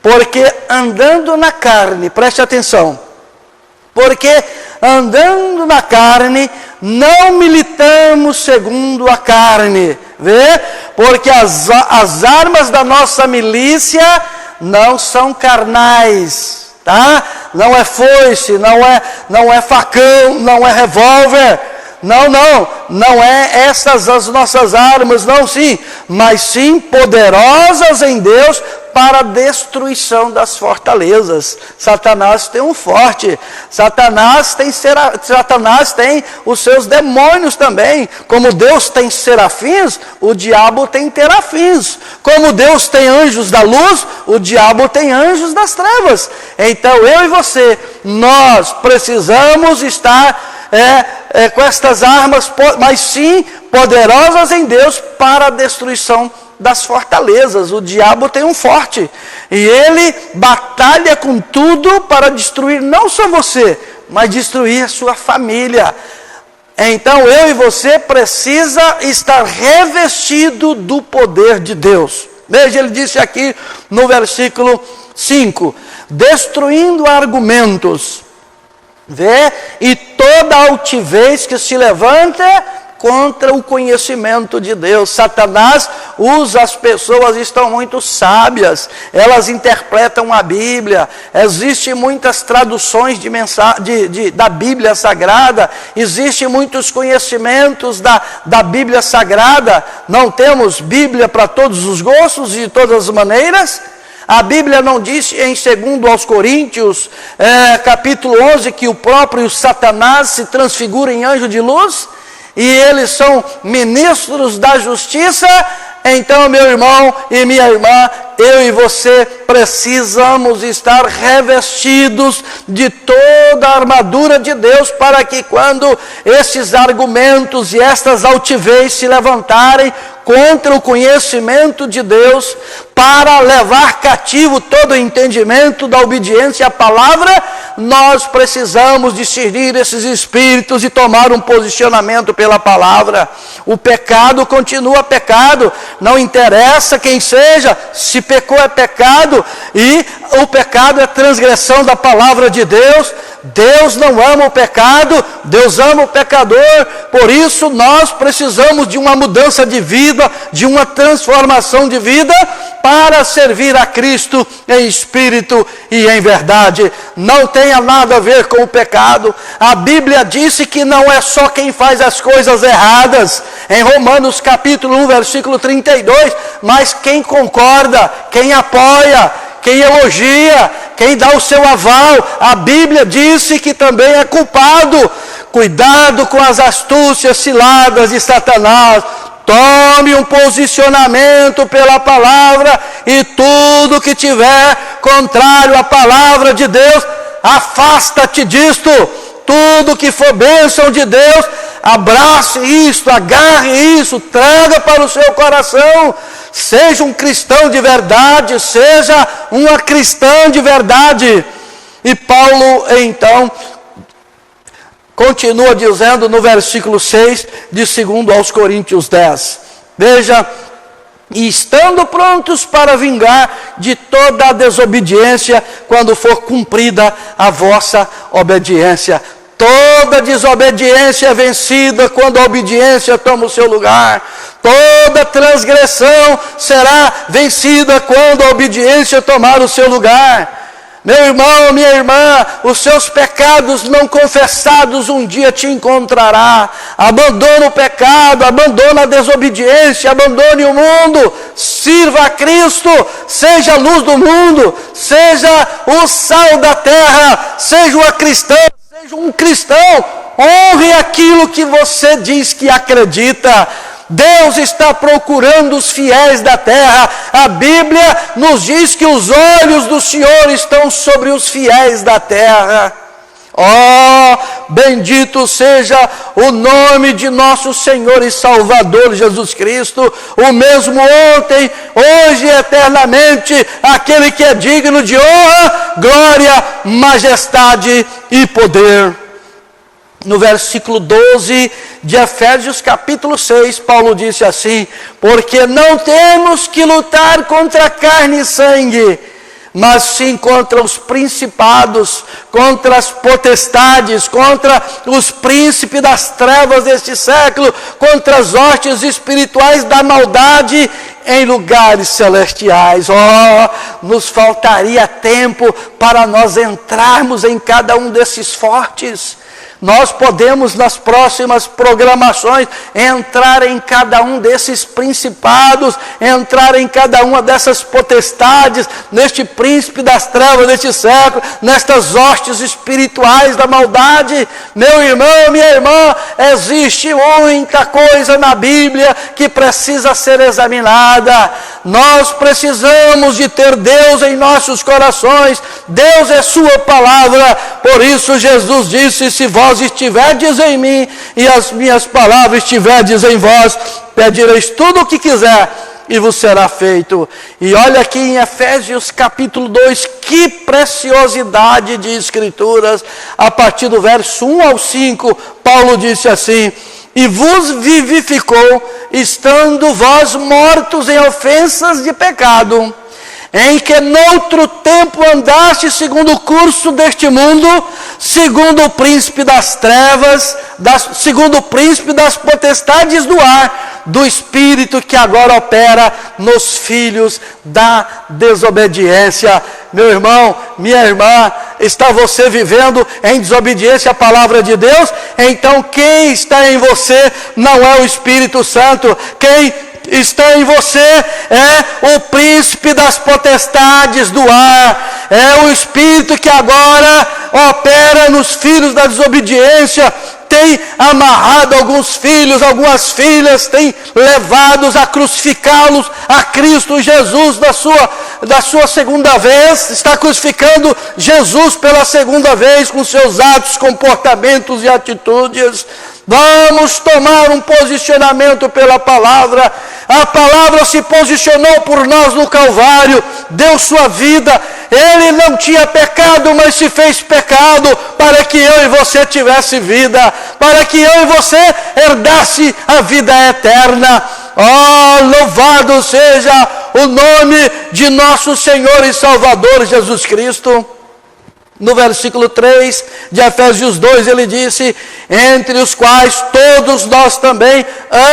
porque andando na carne, preste atenção, porque andando na carne, não militamos segundo a carne, vê? Porque as armas da nossa milícia não são carnais, tá? Não é foice, não é facão, não é revólver, não é essas as nossas armas, não sim, mas sim poderosas em Deus para a destruição das fortalezas. Satanás tem um forte, Satanás tem os seus demônios também. Como Deus tem serafins, o diabo tem terafins. Como Deus tem anjos da luz, o diabo tem anjos das trevas. Então eu e você, nós precisamos estar com estas armas, mas sim poderosas em Deus para a destruição das fortalezas. O diabo tem um forte, e ele batalha com tudo para destruir não só você, mas destruir a sua família. Então eu e você precisa estar revestido do poder de Deus. Veja, ele disse aqui no versículo 5, destruindo argumentos, vê, e toda altivez que se levanta contra o conhecimento de Deus. Satanás usa as pessoas que estão muito sábias, elas interpretam a Bíblia. Existem muitas traduções da Bíblia Sagrada, existem muitos conhecimentos da Bíblia Sagrada. Não temos Bíblia para todos os gostos e de todas as maneiras. A Bíblia não diz em 2 aos Coríntios, capítulo 11, que o próprio Satanás se transfigura em anjo de luz? E eles são ministros da justiça? Então, meu irmão e minha irmã, eu e você precisamos estar revestidos de toda a armadura de Deus, para que quando esses argumentos e estas altivez se levantarem contra o conhecimento de Deus, para levar cativo todo o entendimento da obediência à palavra, nós precisamos discernir esses espíritos e tomar um posicionamento pela palavra. O pecado continua pecado, não interessa quem seja, se pecou é pecado, e o pecado é transgressão da palavra de Deus. Deus não ama o pecado, Deus ama o pecador. Por isso nós precisamos de uma mudança de vida, de uma transformação de vida, para servir a Cristo em espírito e em verdade. Não tenha nada a ver com o pecado. A Bíblia disse que não é só quem faz as coisas erradas, em Romanos capítulo 1, versículo 32, mas quem concorda, quem apoia, quem elogia, quem dá o seu aval. A Bíblia disse que também é culpado. Cuidado com as astúcias ciladas de Satanás. Tome um posicionamento pela palavra, e tudo que tiver contrário à palavra de Deus, afasta-te disto. Tudo que for bênção de Deus, abrace isso, agarre isso, traga para o seu coração. Seja um cristão de verdade, seja uma cristã de verdade. E Paulo, então, continua dizendo no versículo 6 de 2 aos Coríntios 10. Veja e estando prontos para vingar de toda a desobediência, quando for cumprida a vossa obediência. Toda desobediência é vencida quando a obediência toma o seu lugar. Toda transgressão será vencida quando a obediência tomar o seu lugar. Meu irmão, minha irmã, os seus pecados não confessados um dia te encontrará. Abandone o pecado, abandone a desobediência, abandone o mundo, sirva a Cristo, seja a luz do mundo, seja o sal da terra, seja uma cristã, seja um cristão, honre aquilo que você diz que acredita. Deus está procurando os fiéis da terra. A Bíblia nos diz que os olhos do Senhor estão sobre os fiéis da terra. Oh, bendito seja o nome de nosso Senhor e Salvador Jesus Cristo, o mesmo ontem, hoje e eternamente, aquele que é digno de honra, glória, majestade e poder. No versículo 12 de Efésios capítulo 6, Paulo disse assim: porque não temos que lutar contra carne e sangue, mas sim contra os principados, contra as potestades, contra os príncipes das trevas deste século, contra as hostes espirituais da maldade em lugares celestiais. Oh, nos faltaria tempo para nós entrarmos em cada um desses fortes. Nós podemos, nas próximas programações, entrar em cada um desses principados, entrar em cada uma dessas potestades, neste príncipe das trevas deste século, nestas hostes espirituais da maldade. Meu irmão, minha irmã, existe muita coisa na Bíblia que precisa ser examinada. Nós precisamos de ter Deus em nossos corações. Deus é sua palavra. Por isso Jesus disse: se vós estiverdes em mim e as minhas palavras estiverdes em vós, pedireis tudo o que quiser e vos será feito. E olha aqui em Efésios capítulo 2, que preciosidade de escrituras. A partir do verso 1 ao 5, Paulo disse assim: e vos vivificou, estando vós mortos em ofensas de pecado, em que noutro tempo andaste segundo o curso deste mundo, segundo o príncipe das trevas, segundo o príncipe das potestades do ar, do espírito que agora opera nos filhos da desobediência. Meu irmão, minha irmã, está você vivendo em desobediência à palavra de Deus? Então quem está em você não é o Espírito Santo. Quem está em você é o príncipe das potestades do ar, é o espírito que agora opera nos filhos da desobediência. Tem amarrado alguns filhos, algumas filhas, tem levado-os a crucificá-los a Cristo Jesus da sua segunda vez. Está crucificando Jesus pela segunda vez com seus atos, comportamentos e atitudes. Vamos tomar um posicionamento pela palavra. A palavra se posicionou por nós no Calvário, deu sua vida. Ele não tinha pecado, mas se fez pecado para que eu e você tivesse vida, para que eu e você herdasse a vida eterna. Oh, louvado seja o nome de nosso Senhor e Salvador Jesus Cristo. No versículo 3 de Efésios 2, ele disse: entre os quais todos nós também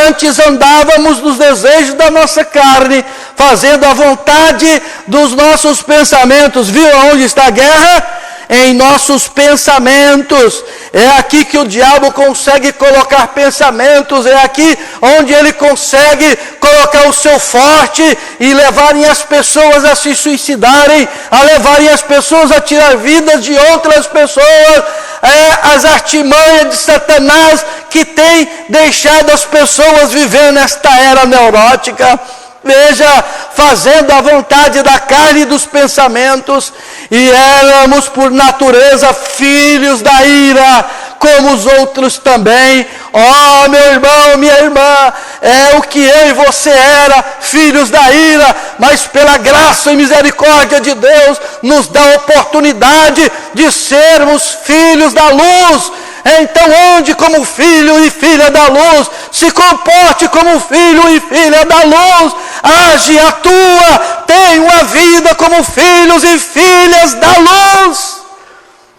antes andávamos nos desejos da nossa carne, fazendo a vontade dos nossos pensamentos. Viu aonde está a guerra? Em nossos pensamentos. É aqui que o diabo consegue colocar pensamentos, é aqui onde ele consegue colocar o seu forte e levarem as pessoas a se suicidarem, a levarem as pessoas a tirar vidas de outras pessoas. É as artimanhas de Satanás que tem deixado as pessoas viver nesta era neurótica. Veja, fazendo a vontade da carne e dos pensamentos, e éramos por natureza filhos da ira, como os outros também. Oh, meu irmão, minha irmã, é o que eu e você era, filhos da ira, mas pela graça e misericórdia de Deus, nos dá a oportunidade de sermos filhos da luz. Então ande como filho e filha da luz, se comporte como filho e filha da luz. age, atua, tem uma vida como filhos e filhas da luz.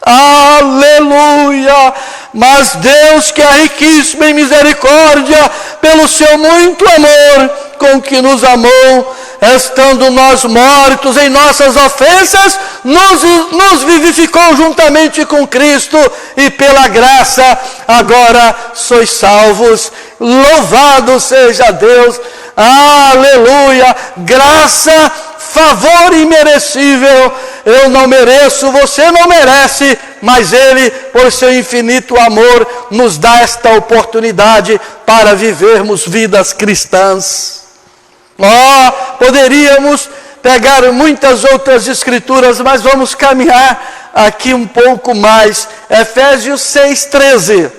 Aleluia! Mas Deus, que é riquíssimo em misericórdia, pelo seu muito amor com que nos amou, estando nós mortos em nossas ofensas, nos vivificou juntamente com Cristo, e pela graça agora sois salvos. Louvado seja Deus! Aleluia! Graça, favor imerecível. Eu não mereço, você não merece, mas Ele, por seu infinito amor, nos dá esta oportunidade para vivermos vidas cristãs. Poderíamos pegar muitas outras escrituras, mas vamos caminhar aqui um pouco mais. Efésios 6,13.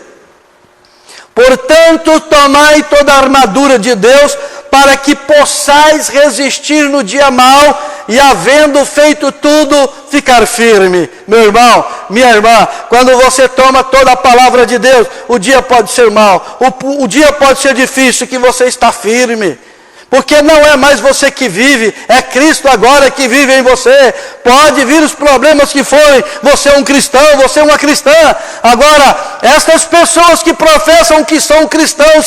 Portanto, tomai toda a armadura de Deus, para que possais resistir no dia mau, e havendo feito tudo, ficar firme. Meu irmão, minha irmã, quando você toma toda a palavra de Deus, o dia pode ser mau, o dia pode ser difícil, que você está firme. Porque não é mais você que vive, é Cristo agora que vive em você. Pode vir os problemas que forem, você é um cristão, você é uma cristã. Agora, essas pessoas que professam que são cristãos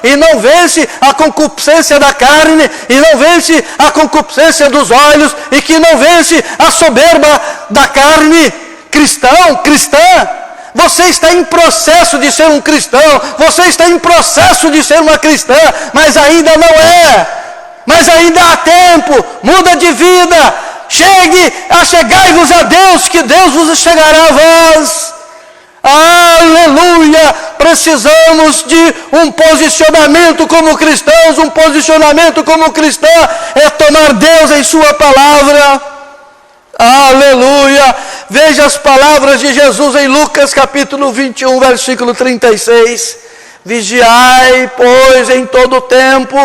e não vencem a concupiscência da carne, e não vencem a concupiscência dos olhos, e que não vencem a soberba da carne, cristão, cristã. Você está em processo de ser um cristão, você está em processo de ser uma cristã, mas ainda não é. Mas ainda há tempo, muda de vida, achegai-vos a Deus, que Deus vos chegará a vós. Aleluia! Precisamos de um posicionamento como cristãos. Um posicionamento como cristã é tomar Deus em sua palavra. Aleluia! Veja as palavras de Jesus em Lucas capítulo 21, versículo 36. Vigiai, pois, em todo o tempo,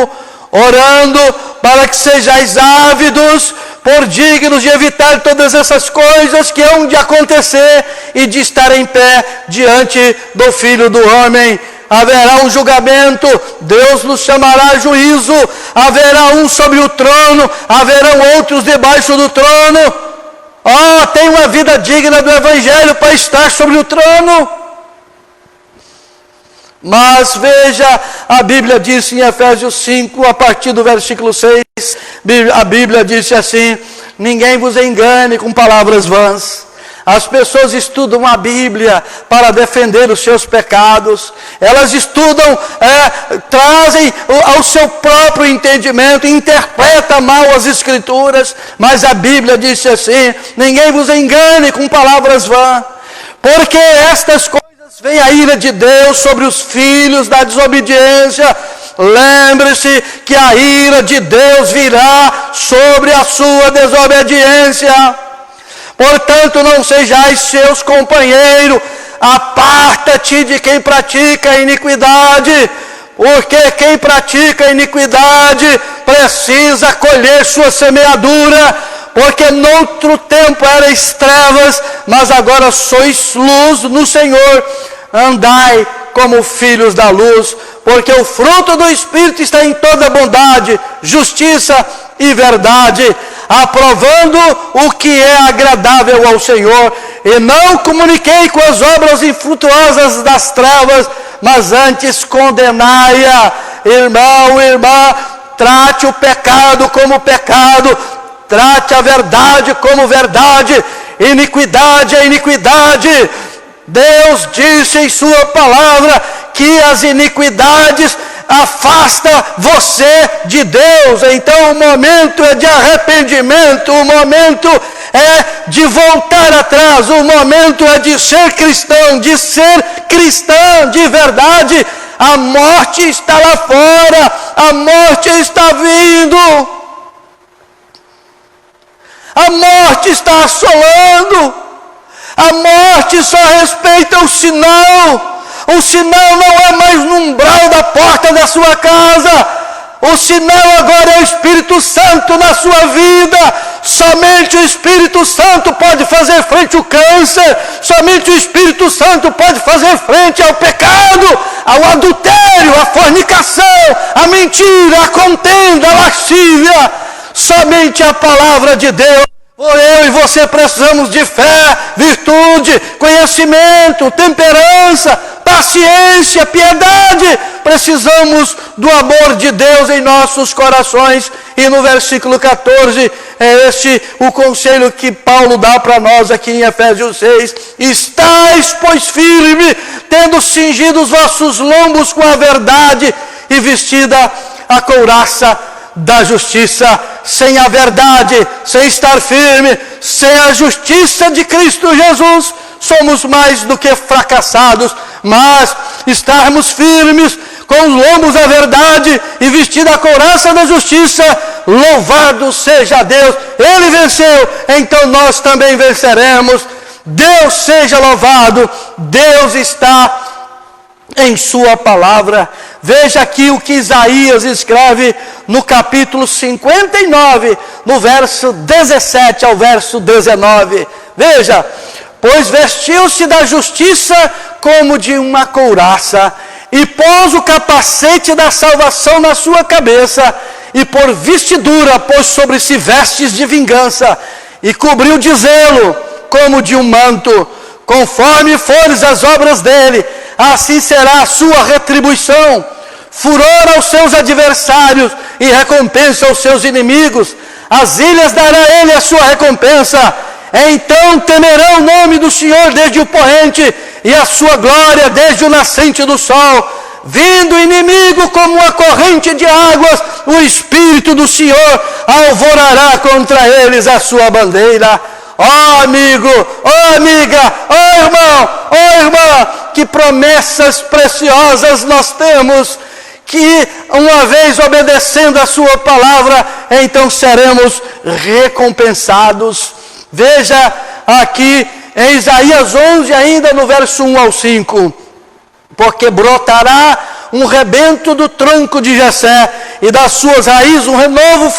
orando, para que sejais ávidos, por dignos de evitar todas essas coisas que hão de acontecer, e de estar em pé diante do Filho do Homem. Haverá um julgamento, Deus nos chamará a juízo, haverá um sobre o trono, haverão outros debaixo do trono. Tem uma vida digna do Evangelho para estar sobre o trono. Mas veja, a Bíblia disse em Efésios 5, a partir do versículo 6, a Bíblia disse assim: ninguém vos engane com palavras vãs. As pessoas estudam a Bíblia para defender os seus pecados. Elas estudam, trazem ao seu próprio entendimento, interpretam mal as Escrituras. Mas a Bíblia disse assim: ninguém vos engane com palavras vãs, porque estas coisas vem a ira de Deus sobre os filhos da desobediência. Lembre-se que a ira de Deus virá sobre a sua desobediência. Portanto, não sejais seus companheiros, aparta-te de quem pratica a iniquidade, porque quem pratica a iniquidade precisa colher sua semeadura, porque noutro tempo erais trevas, mas agora sois luz no Senhor. Andai como filhos da luz, porque o fruto do Espírito está em toda bondade, justiça e verdade, aprovando o que é agradável ao Senhor. E não comuniquei com as obras infrutuosas das trevas, mas antes condenai-a. Irmão, irmã, trate o pecado como pecado, trate a verdade como verdade. Iniquidade é iniquidade. Deus disse em sua palavra que as iniquidades afasta você de Deus. Então o momento é de arrependimento, o momento é de voltar atrás, o momento é de ser cristão, de ser cristã de verdade. A morte está lá fora, a morte está vindo, a morte está assolando, a morte só respeita o sinal. O sinal não é mais no umbral da porta da sua casa. O sinal agora é o Espírito Santo na sua vida. Somente o Espírito Santo pode fazer frente ao câncer. Somente o Espírito Santo pode fazer frente ao pecado, ao adultério, à fornicação, à mentira, à contenda, à lascívia. Somente a palavra de Deus. Eu e você precisamos de fé, virtude, conhecimento, temperança, paciência, piedade. Precisamos do amor de Deus em nossos corações. E no versículo 14, é este o conselho que Paulo dá para nós aqui em Efésios 6. Estais, pois, firme, tendo cingido os vossos lombos com a verdade e vestida a couraça da justiça. Sem a verdade, sem estar firme, sem a justiça de Cristo Jesus, somos mais do que fracassados. Mas estarmos firmes, com os lombos da verdade e vestido a couraça da justiça, louvado seja Deus. Ele venceu, então nós também venceremos. Deus seja louvado. Deus está em sua palavra. Veja aqui o que Isaías escreve no capítulo 59, no verso 17 ao verso 19. Veja: pois vestiu-se da justiça como de uma couraça, e pôs o capacete da salvação na sua cabeça, e por vestidura pôs sobre si vestes de vingança, e cobriu de zelo como de um manto. Conforme fores as obras dele, assim será a sua retribuição. Furor aos seus adversários e recompensa aos seus inimigos. As ilhas dará ele a sua recompensa. Então temerão o nome do Senhor desde o poente, e a sua glória desde o nascente do sol. Vindo o inimigo como uma corrente de águas, o Espírito do Senhor alvorará contra eles a sua bandeira. Ó amigo, ó amiga, ó irmão, ó irmã, que promessas preciosas nós temos, que uma vez obedecendo a sua palavra, então seremos recompensados. Veja aqui em Isaías 11, ainda no verso 1 ao 5. Porque brotará um rebento do tronco de Jessé, e das suas raízes um renovo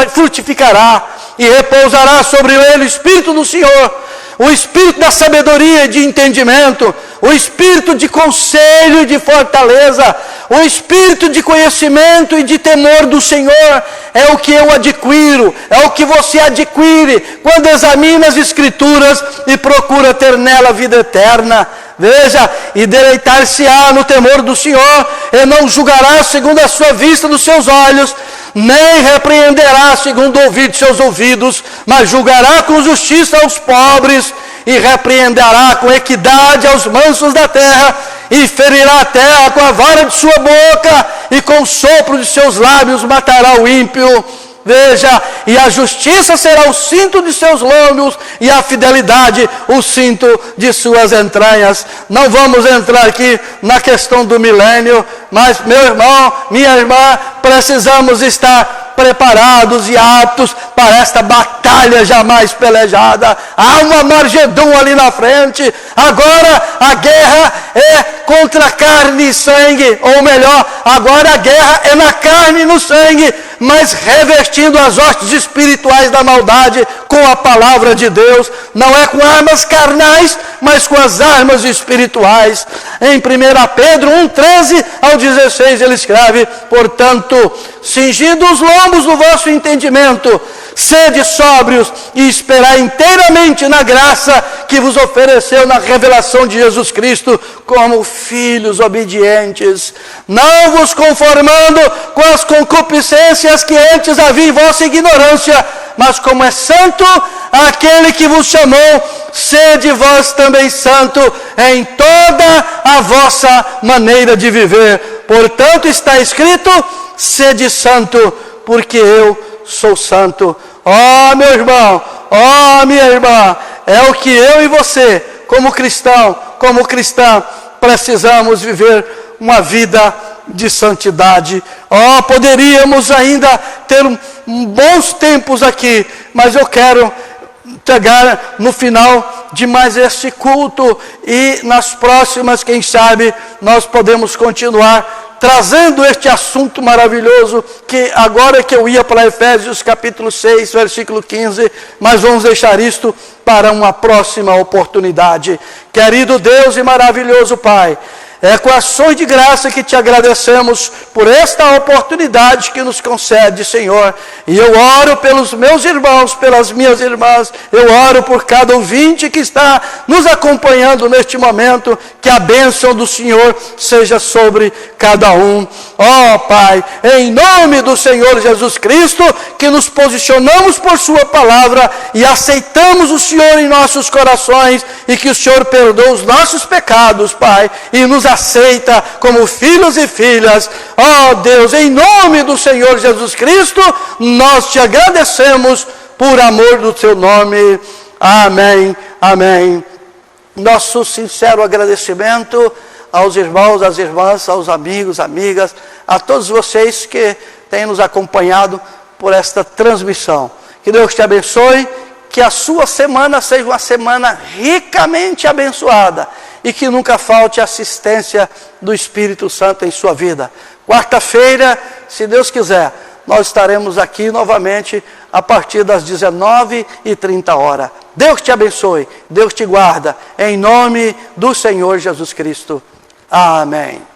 frutificará, e repousará sobre ele o Espírito do Senhor, o Espírito da sabedoria e de entendimento, o Espírito de conselho e de fortaleza, o Espírito de conhecimento e de temor do Senhor. É o que eu adquiro, é o que você adquire quando examina as Escrituras e procura ter nela vida eterna. Veja: e deleitar-se-á no temor do Senhor, e não julgará segundo a sua vista dos seus olhos, nem repreenderá segundo o ouvido de seus ouvidos, mas julgará com justiça aos pobres, e repreenderá com equidade aos mansos da terra, e ferirá a terra com a vara de sua boca, e com o sopro de seus lábios matará o ímpio. Veja: e a justiça será o cinto de seus lombos, e a fidelidade o cinto de suas entranhas. Não vamos entrar aqui na questão do milênio, mas, meu irmão, minha irmã, precisamos estar preparados e aptos para esta batalha jamais pelejada. Há uma Margedon ali na frente. Agora a guerra é contra carne e sangue, ou melhor, agora a guerra é na carne e no sangue, mas revestindo as hostes espirituais da maldade com a palavra de Deus. Não é com armas carnais, mas com as armas espirituais. Em 1 Pedro 1:13 ao 16 ele escreve: portanto, cingindo os lombos do vosso entendimento, sede sóbrios e esperai inteiramente na graça que vos ofereceu na revelação de Jesus Cristo, como filhos obedientes, não vos conformando com as concupiscências que antes havia em vossa ignorância, mas como é santo aquele que vos chamou, sede vós também santo em toda a vossa maneira de viver. Portanto está escrito: sede santo, porque eu sou santo. Ó meu irmão, ó minha irmã, é o que eu e você, como cristão, como cristã, precisamos viver uma vida de santidade. Ó, poderíamos ainda ter bons tempos aqui, mas eu quero chegar no final de mais este culto, e nas próximas, quem sabe, nós podemos continuar trazendo este assunto maravilhoso, que agora que eu ia para Efésios capítulo 6, versículo 15, mas vamos deixar isto para uma próxima oportunidade. Querido Deus e maravilhoso Pai, é com ações de graça que te agradecemos por esta oportunidade que nos concede, Senhor. E eu oro pelos meus irmãos, pelas minhas irmãs, eu oro por cada ouvinte que está nos acompanhando neste momento, que a bênção do Senhor seja sobre cada um. Ó Pai, em nome do Senhor Jesus Cristo, que nos posicionamos por sua palavra e aceitamos o Senhor em nossos corações, e que o Senhor perdoa os nossos pecados, Pai, e nos aceita como filhos e filhas. Ó Deus, em nome do Senhor Jesus Cristo, nós te agradecemos por amor do teu nome. Amém, amém. Nosso sincero agradecimento aos irmãos, às irmãs, aos amigos, amigas, a todos vocês que têm nos acompanhado por esta transmissão. Que Deus te abençoe, que a sua semana seja uma semana ricamente abençoada e que nunca falte a assistência do Espírito Santo em sua vida. Quarta-feira, se Deus quiser, nós estaremos aqui novamente a partir das 19h30. Deus te abençoe, Deus te guarda, em nome do Senhor Jesus Cristo. Amém.